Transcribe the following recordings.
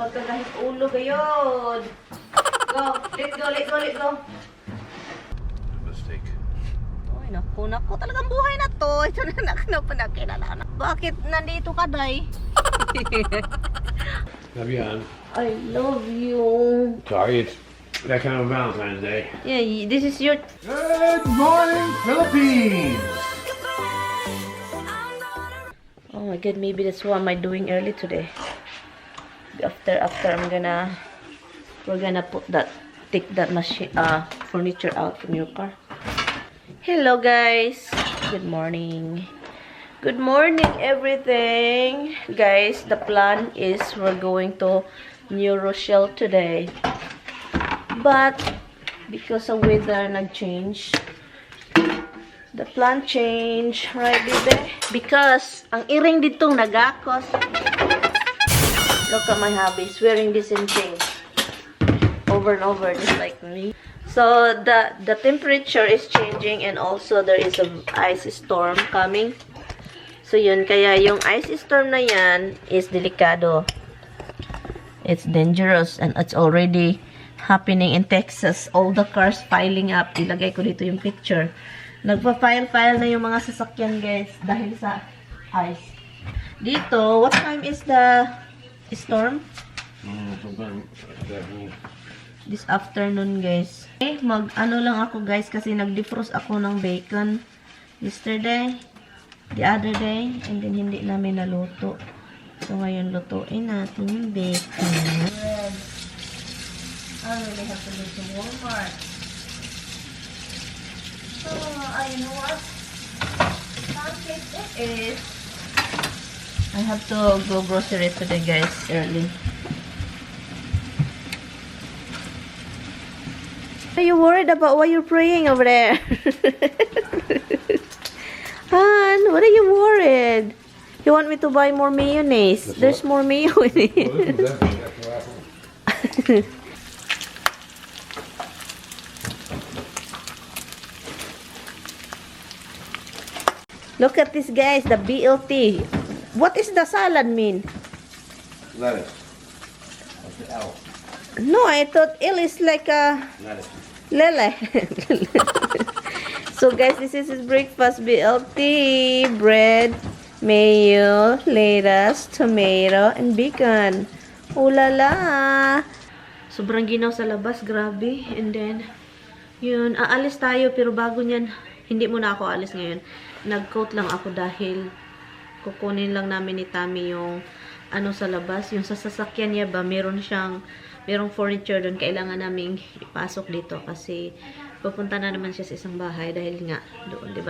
Pagkagahit ulo gayod. Go, let go, let go, let go. Mistake. Uy, naku, talagang buhay na to. Ito na nakinapanakilala. Bakit nandito ka, Day? Maryann. I love you. Sorry, it's that kind of Valentine's Day. Yeah, this is your... Good morning, Philippines! Oh my god, maybe that's what am I doing early today. After we're gonna take that machine, furniture out from your car. Hello guys, good morning. Good morning everything. Guys, the plan is we're going to New Rochelle today. But because of weather nag-change, the plan change, right, baby? Because ang iring dito nagakos. Look at my hubby's wearing the same thing over and over, just like me. So the temperature is changing, and also there is a ice storm coming. So yun, kaya yung ice storm na yan is delikado. It's dangerous, and it's already happening in Texas. All the cars piling up. Ilagay ko dito yung picture. Nagpa-file na yung mga sasakyan, guys, dahil sa ice. Dito, what time is the storm? This afternoon, guys. Okay, ano lang ako, guys, kasi nag-defrost ako ng bacon yesterday, the other day, and then hindi namin naluto. So, ngayon lutuin natin yung bacon. I really have to go to Walmart. So, you know what? Pancake it is. I have to go grocery today, guys, early. Are you worried about what you're praying over there? Han, what are you worried? You want me to buy more mayonnaise? There's more mayo in it. Look at this, guys, the BLT. What is the salad mean? Lettuce. What's the L? No, I thought L is like a... Lettuce. Lele. So, guys, this is his breakfast. BLT, bread, mayo, lettuce, tomato, and bacon. Oh la la. Sobrang ginaw sa labas, grabe. And then, yun, aalis tayo, pero bago niyan, hindi muna ako alis ngayon. Nag-coat lang ako dahil kukunin lang namin ni Tammy yung ano sa labas, yung sa sasakyan niya ba, merong furniture doon, kailangan naming ipasok dito kasi pupunta na naman siya sa isang bahay dahil nga doon, 'di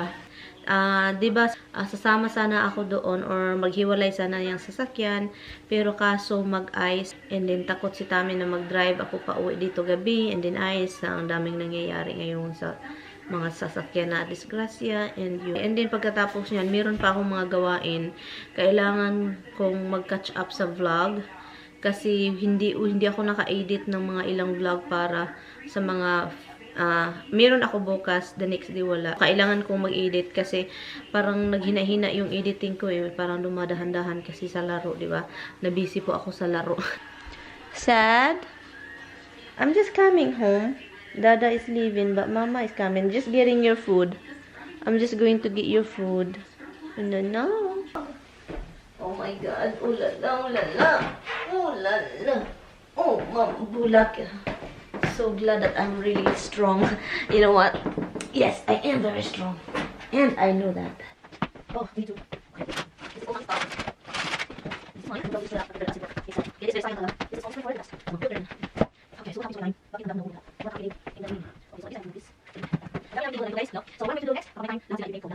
ba? Sasama sana ako doon or maghiwalay sana yung sasakyan, pero kaso mag-ice, and then takot si Tammy na mag-drive ako pa uwi dito gabi, and then ice, ang daming nangyayari ngayon sa mga sasakyan na disgrasya, and then pagkatapos niyan, meron pa akong mga gawain. Kailangan kong mag-catch up sa vlog kasi hindi ako naka-edit ng mga ilang vlog para sa mga meron ako bukas, the next day wala. Kailangan kong mag-edit kasi parang naghina-hina yung editing ko eh. Parang dumadahan-dahan kasi sa laro, di ba? Na-busy po ako sa laro. Sad? I'm just coming home. Dada is leaving, but Mama is coming. Just getting your food. I'm just going to get your food. No. Oh my God. Oh la la, oh la la. Oh la la. Oh, Mom, bulak. So glad that I'm really strong. You know what? Yes, I am very strong. And I know that. Oh, me too. Okay, so what I'm going to do next, what?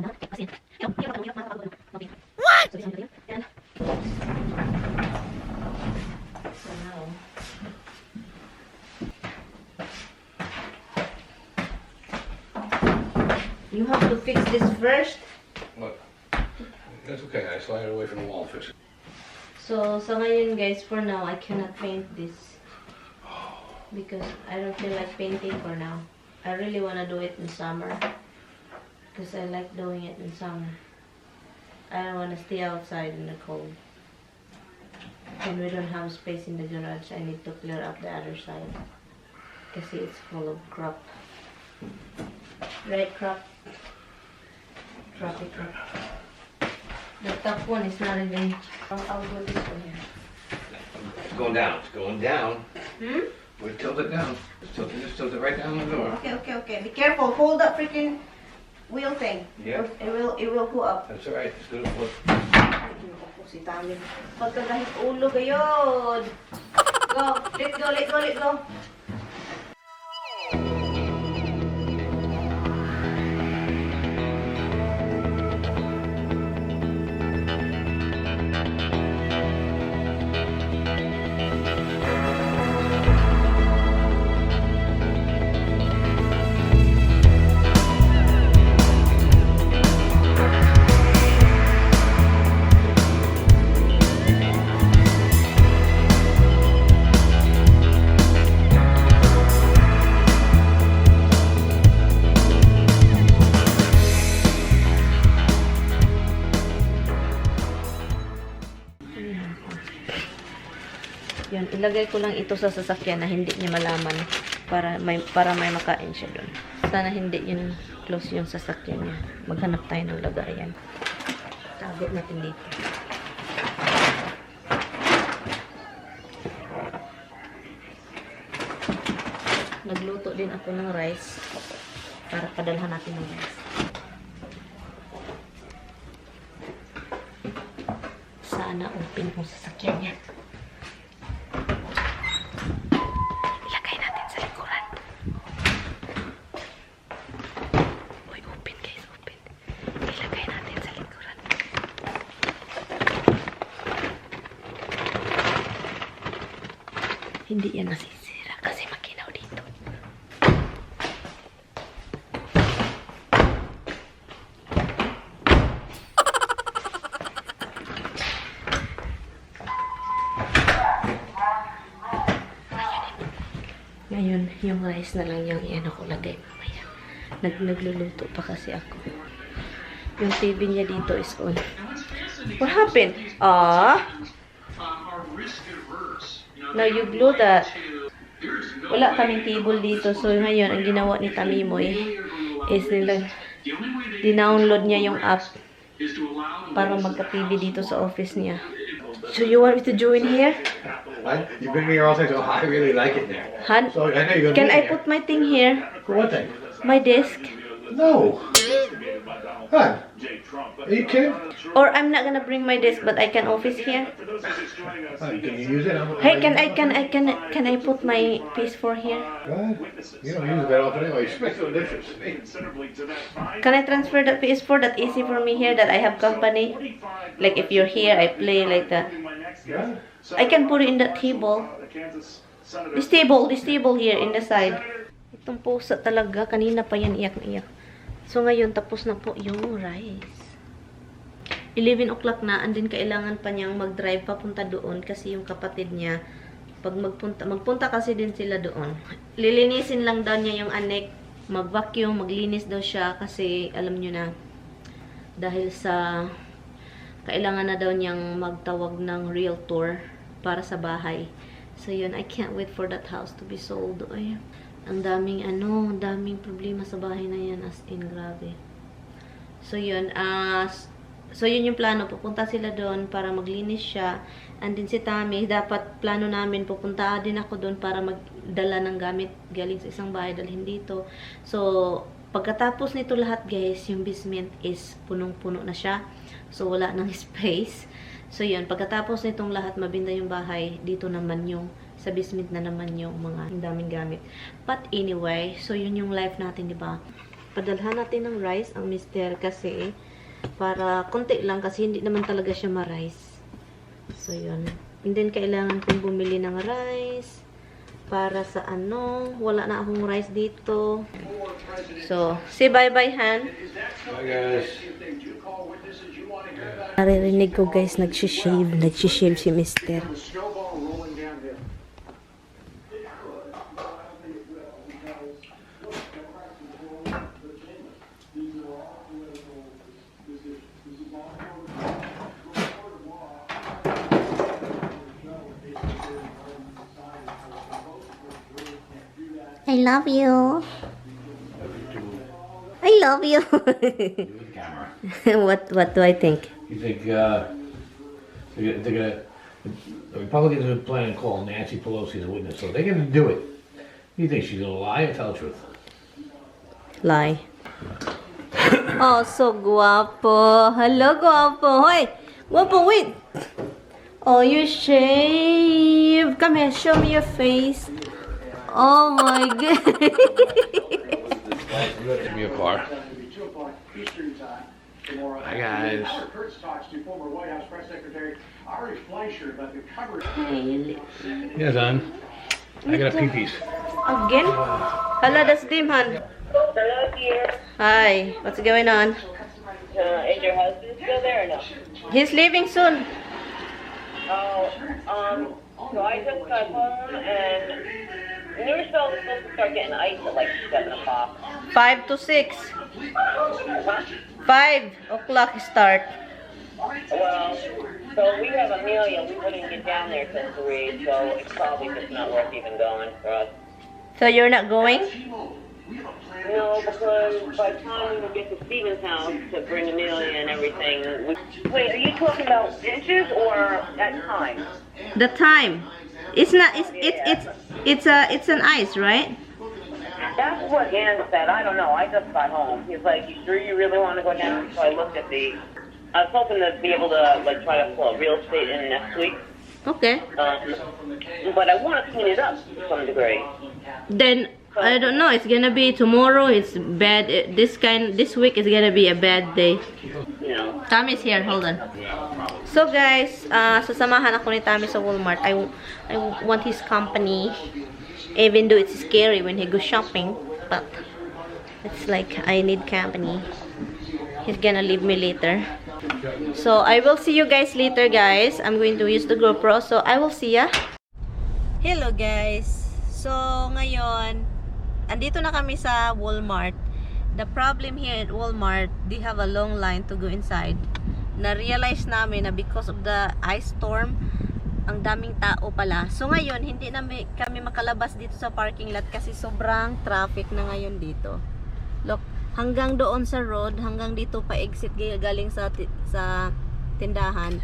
So now, you have to fix this first. What? That's okay. I slide it away from the wall and fix it. So ngayon, guys, for now, I cannot paint this because I don't feel like painting for now. I really want to do it in summer because I like doing it in summer. I don't want to stay outside in the cold. And we don't have space in the garage. I need to clear up the other side. Kasi it's full of crap. Right, crap? Crappy crap. The top one is not even... I'll go this way here. It's going down. It's going down. Hmm? We'll tilt it down. Just tilt it right down the door. Okay. Be careful. Hold that freaking wheel thing. Yeah. It will go up. That's all right. It's good. Look. Si Tami. Pagkagahit ulo gayod. Go. Let go. Yan, ilagay ko lang ito sa sasakyan na hindi niya malaman para may makain siya doon. Sana hindi yun close yung sasakyan niya. Maghanap tayo ng lagayan. Tago natin dito. Nagluto din ako ng rice para padalhan natin ng rice. Sana open yung sasakyan niya. Hindi yan nasisira kasi makinaw dito. Ngayon, yung rice na lang yung iano ko lagay mamaya. Nagluluto pa kasi ako. Yung TV niya dito is on. What happened? No, you blew that. Wala kaming table dito. So, ngayon, ang ginawa ni Tamimoy is dinownload niya yung app para magka-TV dito sa office niya. So, you want me to join here? What? You've been here all day, so I really like it there. Han, So I know you're can gonna I be put my thing here? For what thing? My desk? No. Huh? Are you kidding? Or I'm not gonna bring my desk, but I can office here? Huh, can you use it? Hey, can I put my PS4 here? What? You don't use it that often anyway. It makes no difference. Can I transfer that PS4? That easy for me here, that I have company? Like if you're here, I play like that. Yeah? I can put it in the table. This table here in the side. Itong pusa talaga, kanina pa yan iyak na iyak. So ngayon, tapos na po yung rice. 11 o'clock na, and then kailangan pa niyang mag-drive papunta doon kasi yung kapatid niya, pag magpunta kasi din sila doon. Lilinisin lang daw niya yung anek, mag-vacuum, maglinis daw siya kasi alam niyo na, dahil sa kailangan na daw niyang magtawag ng realtor para sa bahay. So yun, I can't wait for that house to be sold. Ay, ang daming daming problema sa bahay na yan, as in, grabe. So yun, so yun yung plano, pupunta sila doon para maglinis siya. And then si Tammy, dapat plano namin, pupunta din ako doon para magdala ng gamit galing sa isang bahay, dalhin dito. So, pagkatapos nito lahat guys, yung basement is punong-puno na siya. So, wala nang space. So, yun, pagkatapos nitong lahat, mabinda yung bahay, dito naman yung sa basement na naman yung mga daming gamit. But anyway, so yun yung life natin, di ba? Padalhan natin ng rice ang mister kasi para konti lang kasi hindi naman talaga siya ma-rice. So yun. And then kailangan kong bumili ng rice para sa wala na akong rice dito. So, say bye-bye, Han. Bye, guys. Naririnig ko guys, nagsishave si mister. I love you. I love you. What do I think? You think they're gonna? The Republicans are planning to call Nancy Pelosi as a witness, so they're gonna do it. You think she's gonna lie or tell the truth? Lie. Oh, so guapo. Hello, guapo. Hoy, guapo, wait. Oh, you shave. Come here, show me your face. Oh my god. Give me a car. Hi guys. Yeah, son. I got a pee-pees. Again? Hello, that's Dimhan. Hello, dear. Hi, what's going on? Is your husband still there or no? He's leaving soon. So I just got home and we were supposed to start getting ice at like 7 o'clock. 5 to 6. Huh? 5 o'clock start. Well, so we have Amelia. We wouldn't get down there till 3, so it's probably just not worth even going for us. So you're not going? No, because by the time we would get to Steven's house to bring Amelia and everything... Wait, are you talking about inches or at time? The time. It's not. It's an ice, right? That's what Ann said. I don't know. I just got home. He's like, "You sure you really want to go down?" So I looked at the... I was hoping to be able to like try to pull a real estate in next week. Okay. But I want to clean it up to some degree. Then I don't know. It's gonna be tomorrow. It's bad. This week is gonna be a bad day. You know. Tammy's here. Hold on. So guys, sasamahan ako ni Tammy sa Walmart. I want his company, even though it's scary when he goes shopping. But it's like I need company. He's gonna leave me later. So I will see you guys later, guys. I'm going to use the GoPro. So I will see ya. Hello guys. So ngayon, andito na kami sa Walmart. The problem here at Walmart, they have a long line to go inside. Na-realize namin na because of the ice storm, ang daming tao pala. So ngayon, hindi na kami makalabas dito sa parking lot kasi sobrang traffic na ngayon dito. Look, hanggang doon sa road, hanggang dito pa exit galing sa tindahan,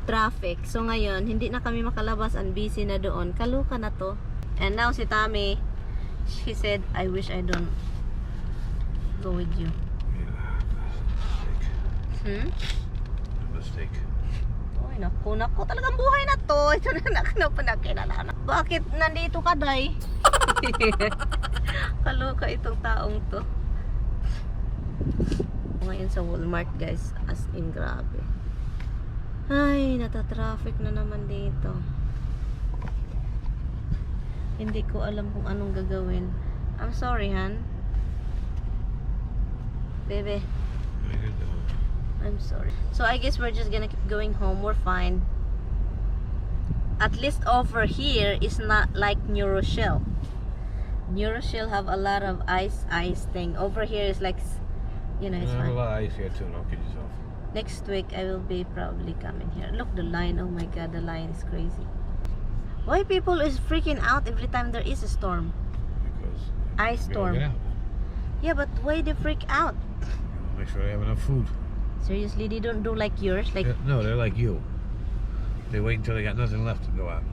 traffic. So ngayon, hindi na kami makalabas, ang busy na doon. Kaluka na to. And now si Tammy, she said, I wish I don't go with you. Mistake. Uy, naku, talagang buhay na to. Ito na panakinala. Bakit nandito ka, Day? Kaluka itong taong to. Ngayon sa Walmart, guys, as in grabe. Ay, nata-traffic na naman dito. Hindi ko alam kung anong gagawin. I'm sorry, Han. Bebe. I'm sorry. So I guess we're just gonna keep going home. We're fine. At least over here is not like New Rochelle. New Rochelle have a lot of ice thing. Over here is like, you know, it's fine. A lot of ice here too. Don't kid yourself. Next week I will be probably coming here. Look, the line. Oh my god, the line is crazy. Why people is freaking out every time there is a storm? Because Ice storm. Get out. Yeah, but why they freak out? Make sure they have enough food. Seriously, they don't do like yours? Like, No, they're like you. They wait until they got nothing left to go out.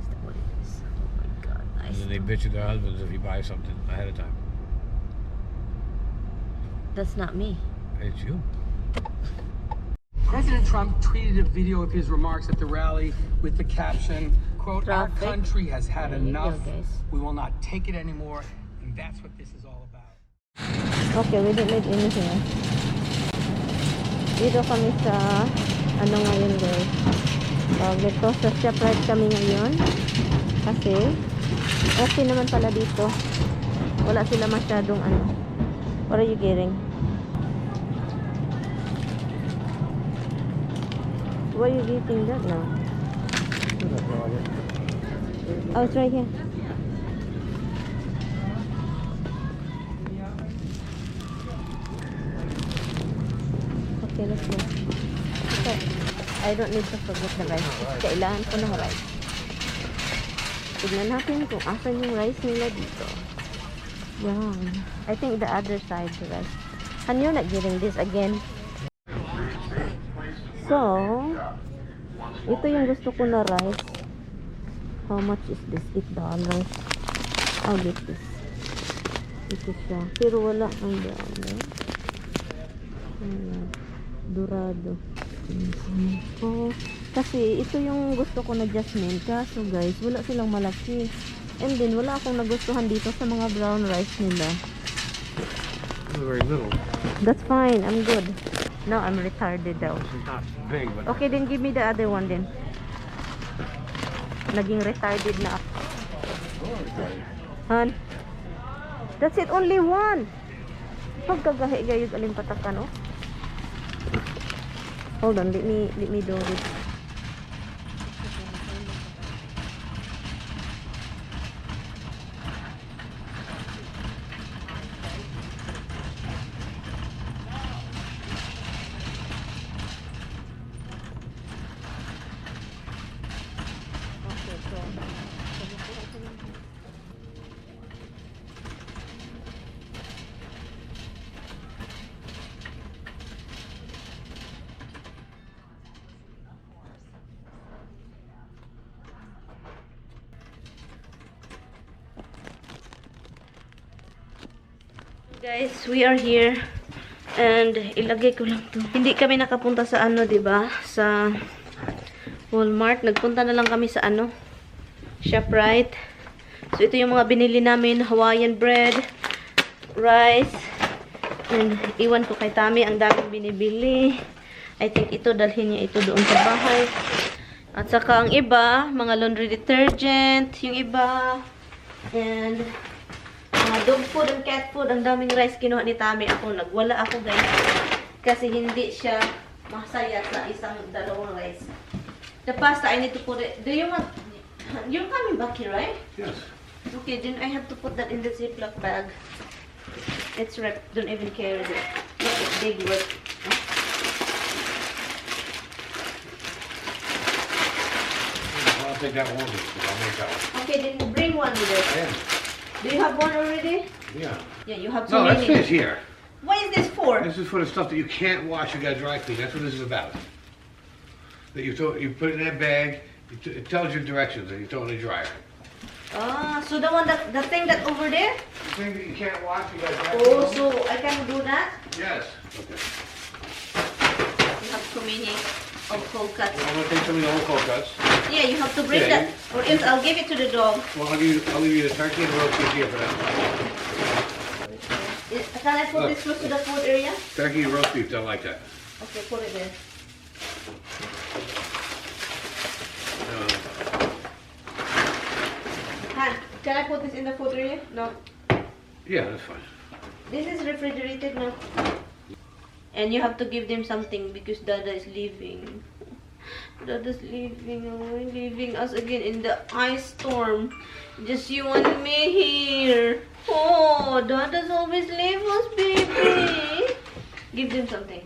is that what it is? Oh my god. And then they bitch at their husbands if you buy something ahead of time. That's not me. It's you. President Trump tweeted a video of his remarks at the rally with the caption, quote, "Our Traffic. country has had There you go, enough. guys. We will not take it anymore." And that's what this is all about. Okay, we don't need anything. Dito kami sa ano ngayon, guys. Dito sa ShopRite kami ngayon. Kasi okay naman pala dito. Wala sila masyadong ano. What are you getting? Why are you getting that now? Oh, it's right here. Okay, let's go. Okay. I don't need to forget the rice. Kailangan ko ng rice. Tignan natin kung asan yung rice nila dito. brown. I think the other side, right? And you're not getting this again. So, ito yung gusto ko na rice. How much is this? $8. I'll get this. Ito siya. Pero wala ang brown. Dorado. Oh, kasi ito yung gusto ko na jasmine. Kaso guys, wala silang malaki. And then, wala akong nagustuhan dito sa mga brown rice nila. Very little. That's fine. I'm good. No, I'm retarded daw. It's not big, but Okay, then give me the other one then. Naging retarded na ako. Han? That's it, only one. Pagkagahi gayud aling patakan, oh. Hold on, let me do this. Guys, we are here and ilagay ko lang to. Hindi kami nakapunta sa ano, 'di ba? Sa Walmart. Nagpunta na lang kami sa ano? ShopRite. So ito yung mga binili namin, Hawaiian bread, rice, and iwan ko kay Tami ang daming binibili. I think ito dalhin niya ito doon sa bahay. At saka ang iba, mga laundry detergent, yung iba, and mga dog food and cat food. Ang daming rice kinuha ni Tami. Ako, nagwala ako guys. Kasi hindi siya masaya sa isang dalawang rice. The pasta, I need to put it. Do you want... You're coming back here, right? yes. Okay, then I have to put that in the Ziploc bag. It's wrapped. Don't even carry it. Look, it's big work. I'll take that one. I'll make that one. Okay, then bring one with us. Yeah. Do you have one already? Yeah. Yeah, you have so No, that's many. fish here. What is this for? This is for the stuff that you can't wash. You got to dry clean. That's what this is about. That you put it in that bag. It tells you directions, and you throw it in the dryer. Ah, so the one that, the thing that over there? The thing that you can't wash, you got to dry Oh, clean. so I can do that? Yes. Okay. You have so many of cold cuts. I'm gonna take some of the old cold cuts. Yeah, you have to bring Yeah, that. Or else I'll give it to the dog. Well, I'll leave you the turkey and the roast beef here for that. Can I put Look. this close to the food area? Turkey and roast beef, don't like that. Okay, put it there. Han, can I put this in the food area? No. Yeah, that's fine. This is refrigerated now. And you have to give them something because Dada is leaving. Dada's leaving us again in the ice storm. Just you and me here. Oh, Dada's always leave us, baby. Give them something.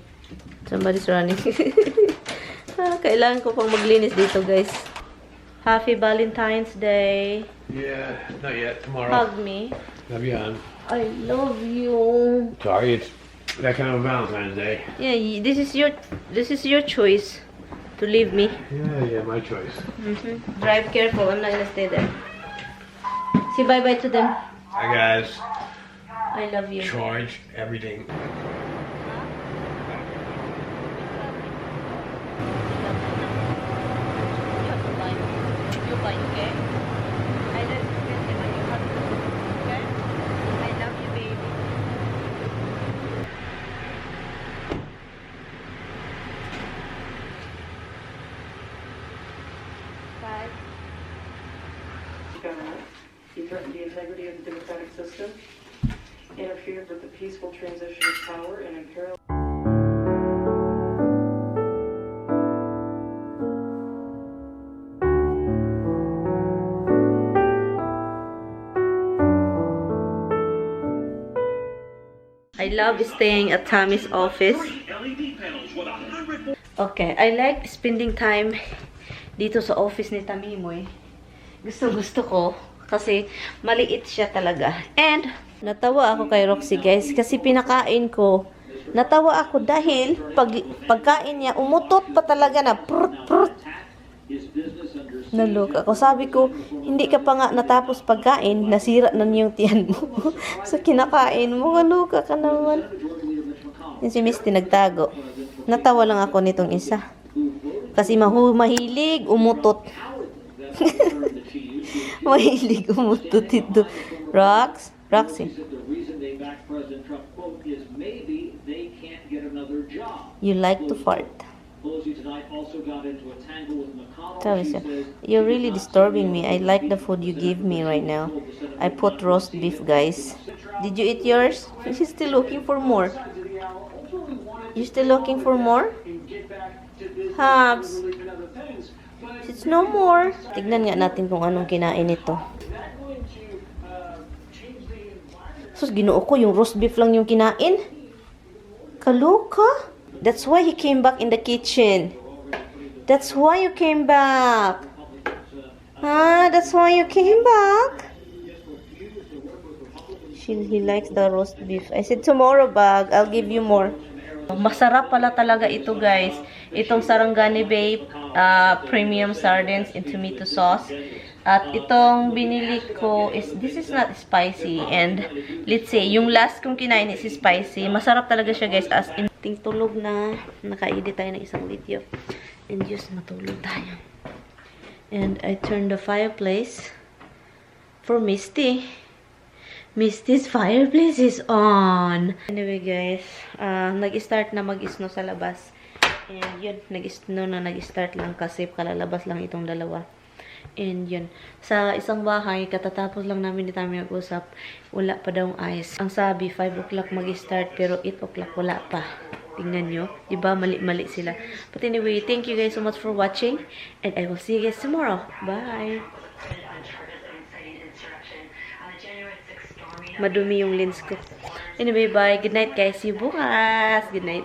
Somebody's running. Kailangan ko pang maglinis dito, guys. Happy Valentine's Day. Yeah, not yet. Tomorrow. Hug me. Maryann. I love you. Sorry, it's that kind of Valentine's Day. Yeah, this is your choice to leave me. Yeah, my choice. Drive careful. I'm not gonna stay there. Say bye bye to them. Hi guys. I love you. Charge everything. You buy, okay? I love you, and you have to, okay? I love you, baby. Bye. Government. He threatened the integrity of the democratic system, interfered with the peaceful transition of power, and imperiled. I love staying at Tammy's office. Okay, I like spending time dito sa office ni Tamimoy. Gusto ko. Kasi maliit siya talaga. And natawa ako kay Roxy guys kasi pinakain ko. Natawa ako dahil pagkain niya umutot pa talaga na prut prut. Nalok ako. Sabi ko, hindi ka pa nga natapos pagkain, nasira na yung tiyan mo. So kinakain mo, kaluka ka naman. Yung si Misty nagtago. Natawa lang ako nitong isa. Kasi mahilig umutot. Mahilig umutot ito. Roxy. You like to fart. Tell siya, you're really disturbing me. I like the food you give me right now. I put roast beef, guys. Did you eat yours? She's still looking for more. You still looking for more? Habs. It's no more. Tignan nga natin kung anong kinain ito. Sus, ginoo ko, yung roast beef lang yung kinain. Kaluka? That's why he came back in the kitchen. That's why you came back. That's why you came back. He likes the roast beef. I said, tomorrow, bag. I'll give you more. Masarap pala talaga ito, guys. Itong Sarangani Bay premium sardines in tomato sauce. At itong binili ko is, this is not spicy. And let's say, yung last kong kinain is spicy. Masarap talaga siya, guys. As in, tulog na. Naka-edit tayo ng isang video. And just matulog tayo. And I turned the fireplace for Misty. Misty's fireplace is on. Anyway, guys, nag-start na mag-snow sa labas. And yun, nag-start lang kasi kalalabas lang itong dalawa. And yun, sa isang bahay, katatapos lang namin dito kami nag-usap, wala pa daw ice. Ang sabi, 5 o'clock mag-start, pero 8 o'clock wala pa. Tingnan nyo, diba? Mali-mali sila. But anyway, thank you guys so much for watching. And I will see you guys tomorrow. Bye! Madumi yung lens ko. Anyway, bye. Good night, guys. See you bukas. Good night.